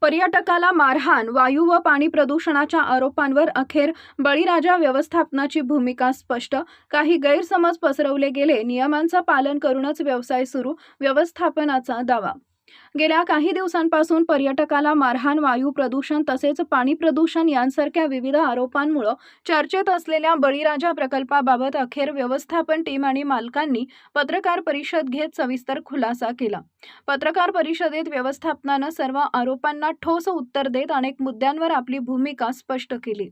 पर्यटकाला मारहाण, वायू व पाणी प्रदूषणाच्या आरोपांवर अखेर बळीराजा व्यवस्थापनाची भूमिका स्पष्ट. काही गैरसमज पसरवले गेले. नियमांचं पालन करूनच व्यवसाय सुरू, व्यवस्थापनाचा दावा. गेल्या काही दिवसांपासून पर्यटकाला मारहाण, वायू प्रदूषण तसेच पाणी प्रदूषण यांसारख्या विविध आरोपांमुळे चर्चेत असलेल्या बळीराजा प्रकल्पाबाबत अखेर व्यवस्थापन टीम आणि मालकांनी पत्रकार परिषद घेत सविस्तर खुलासा केला. पत्रकार परिषदेत व्यवस्थापनानं सर्व आरोपांना ठोस उत्तर देत अनेक मुद्द्यांवर आपली भूमिका स्पष्ट केली.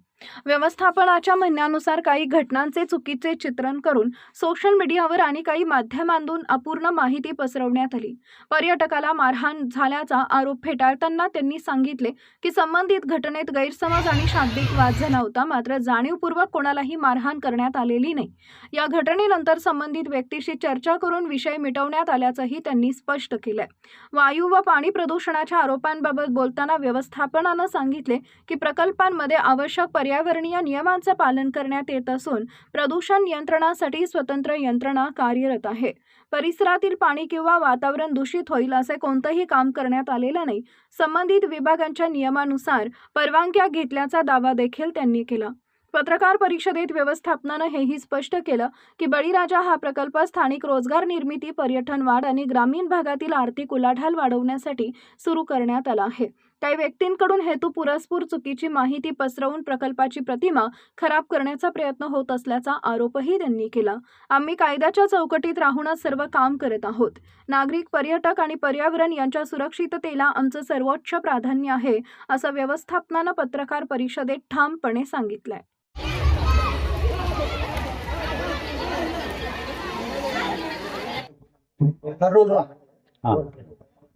व्यवस्थापनाच्या म्हणण्यानुसार काही घटनांचे चुकीचे चित्रण करून सोशल मीडियावर आणि काही माध्यमांतून अपूर्ण माहिती पसरवण्यात आली. पर्यटकाला मारहाण झाल्याचा आरोप फेटाळताना त्यांनी सांगितले की संबंधित घटनेत गैरसमज आणि शाब्दिक वाद झाला होता, मात्र जाणीवपूर्वक कोणालाही मारहाण करण्यात आलेली नाही. या घटनेनंतर संबंधित व्यक्तीशी चर्चा करून विषय मिटवण्यात आल्याचंही त्यांनी स्पष्ट केलंय. वायू व पाणी प्रदूषणाच्या आरोपांबाबत बोलताना व्यवस्थापनानं सांगितले की प्रकल्पांमध्ये आवश्यक पर्यावरणीय नियमांचे पालन करण्यात येत असून प्रदूषण नियंत्रणासाठी स्वतंत्र यंत्रणा कार्यरत आहे. परिसरातील पाणी किंवा वातावरण दूषित होईल असे कोणतेही काम करण्यात आलेलं नाही. संबंधित विभागांच्या नियमानुसार परवानग्या घेतल्याचा दावा देखील त्यांनी केला. पत्रकार परिषदेत व्यवस्थापनानं हेही स्पष्ट केलं की बळीराजा हा प्रकल्प स्थानिक रोजगार निर्मिती, पर्यटन वाढ आणि ग्रामीण भागातील आर्थिक उलाढाल वाढवण्यासाठी सुरू करण्यात आला आहे. काही व्यक्तींकडून हेतुपुरस्पर चुकीची माहिती पसरवून प्रकल्पाची प्रतिमा खराब करण्याचा प्रयत्न होत असल्याचा आरोपही त्यांनी केला. आम्ही कायद्याच्या चौकटीत राहूनच सर्व काम करत आहोत. नागरिक, पर्यटक आणि पर्यावरण यांच्या सुरक्षिततेला आमचं सर्वोच्च प्राधान्य आहे, असं व्यवस्थापनानं पत्रकार परिषदेत ठामपणे सांगितलंय.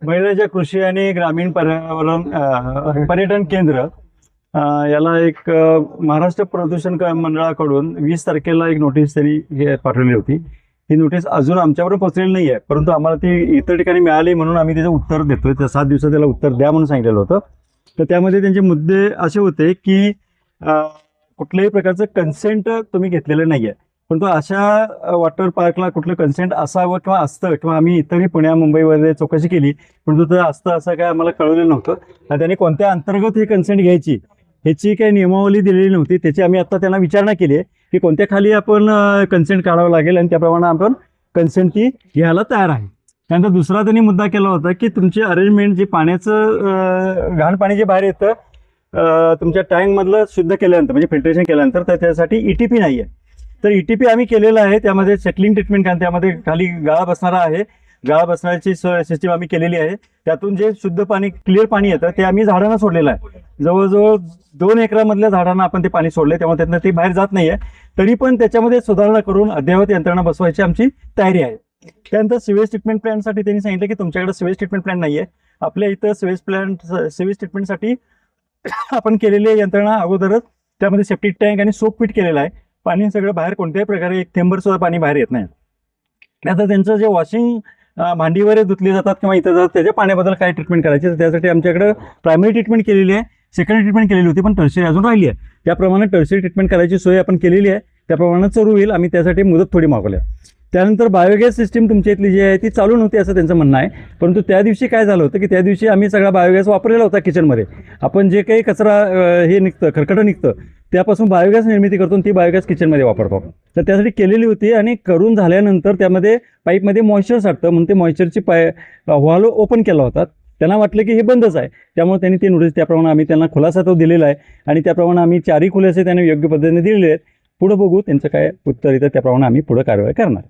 बळीराजा कृषी आणि ग्रामीण पर्यटन केंद्र याला एक महाराष्ट्र प्रदूषण मंडळाकडून 20 तारखेला एक नोटीस त्यांनी पाठवली होती. ही नोटीस अजून आमच्यापर्यंत पोहोचलेली नाही आहे, परंतु आम्हाला ती इतर ठिकाणी मिळाली म्हणून आम्ही त्याचं उत्तर देतोय. त्या 7 दिवसात त्याला उत्तर द्या म्हणून सांगितलेलं होतं. तर त्यामध्ये त्यांचे मुद्दे असे होते की कुठल्याही प्रकारचं कन्सेंट तुम्ही घेतलेलं नाही आहे, परंतु अशा वॉटर पार्कला कुठलं कन्सेंट असावं किंवा असतं, किंवा आम्ही इतरही पुण्या मुंबईमध्ये चौकशी केली परंतु ते असतं असं काय आम्हाला कळवलेलं नव्हतं. आणि त्यांनी कोणत्या अंतर्गत हे कन्सेंट घ्यायची ह्याची काही नियमावली दिलेली नव्हती. त्याची आम्ही आता त्यांना विचारणा केली आहे की कोणत्या खाली आपण कन्सेंट काढावं लागेल आणि त्याप्रमाणे आपण कन्सेंट ती घ्यायला तयार आहे. त्यानंतर दुसरा त्यांनी मुद्दा केला होता की तुमची अरेंजमेंट जे पाण्याचं घाण पाणी जे बाहेर येतं तुमच्या टँकमधलं शुद्ध केल्यानंतर म्हणजे फिल्ट्रेशन केल्यानंतर तर त्यासाठी ETP नाही आहे. तर ETP आम्ही केलेलं आहे. त्यामध्ये सेटलिंग ट्रीटमेंट, कारण त्यामध्ये खाली गाळा बसणारा आहे, गाळा बसण्याची सिस्टीम आम्ही केलेली आहे. त्यातून जे शुद्ध पाणी, क्लिअर पाणी येतं ते आम्ही झाडांना सोडलेलं आहे. जवळजवळ 2 एकरामधल्या झाडांना आपण ते पाणी सोडले, त्यामुळे त्यातनं ते बाहेर जात नाही आहे. तरी पण त्याच्यामध्ये सुधारणा करून अद्ययावत यंत्रणा बसवायची आमची तयारी आहे. त्यानंतर सिवेज ट्रीटमेंट प्लॅनसाठी त्यांनी सांगितलं की तुमच्याकडे सिवेज ट्रीटमेंट प्लॅन नाही आहे. आपल्या इथं सिवेज ट्रीटमेंटसाठी आपण केलेली यंत्रणा अगोदरच त्यामध्ये सेप्टिक टँक आणि सोप फिट केलेला आहे. पाणी सगळं बाहेर कोणत्याही प्रकारे एक थेंबर सुद्धा पाणी बाहेर येत नाही. त्यानंतर त्यांचं जे वॉशिंग भांडी वगैरे धुतली जातात किंवा इतर जातात त्याच्या पाण्याबद्दल काय ट्रीटमेंट करायची, तर त्यासाठी आमच्याकडे प्रायमरी ट्रीटमेंट केलेली आहे, सेकंडरी ट्रीटमेंट केलेली होती, पण टर्शरी अजून राहिली आहे. त्याप्रमाणे टर्शरी ट्रीटमेंट करायची सोय आपण केलेली आहे. त्याप्रमाणे सुरू होईल. आम्ही त्यासाठी मुदत थोडी मागवली आहे. त्यानंतर बायोगॅस सिस्टीम तुमच्या इथली जी आहे ती चालू नव्हती असं त्यांचं म्हणणं आहे. परंतु त्या दिवशी काय झालं होतं की त्या दिवशी आम्ही सगळा बायोगॅस वापरलेला होता. किचनमध्ये आपण जे काही कचरा हे निघतं, खरकटं निघतं, त्यापासून बायोगॅस निर्मिती करतो, ती बायोगॅस किचनमध्ये वापरतो. तर त्यासाठी केलेली होती आणि करून झाल्यानंतर त्यामध्ये पाईपमध्ये मॉइश्चर साठतं म्हणून ते मॉइश्चरची व्हॉल्व ओपन केला होता. त्यांना वाटलं की हे बंदच आहे, त्यामुळे त्यांनी ती नोटीस, त्याप्रमाणे आम्ही त्यांना खुलासा तो दिलेला आहे आणि त्याप्रमाणे आम्ही 4ही खुलासे त्यांनी योग्य पद्धतीने दिलेले आहेत. पुढे बघू त्यांचं काय उत्तर येतं, त्याप्रमाणे आम्ही पुढे कारवाई करणार.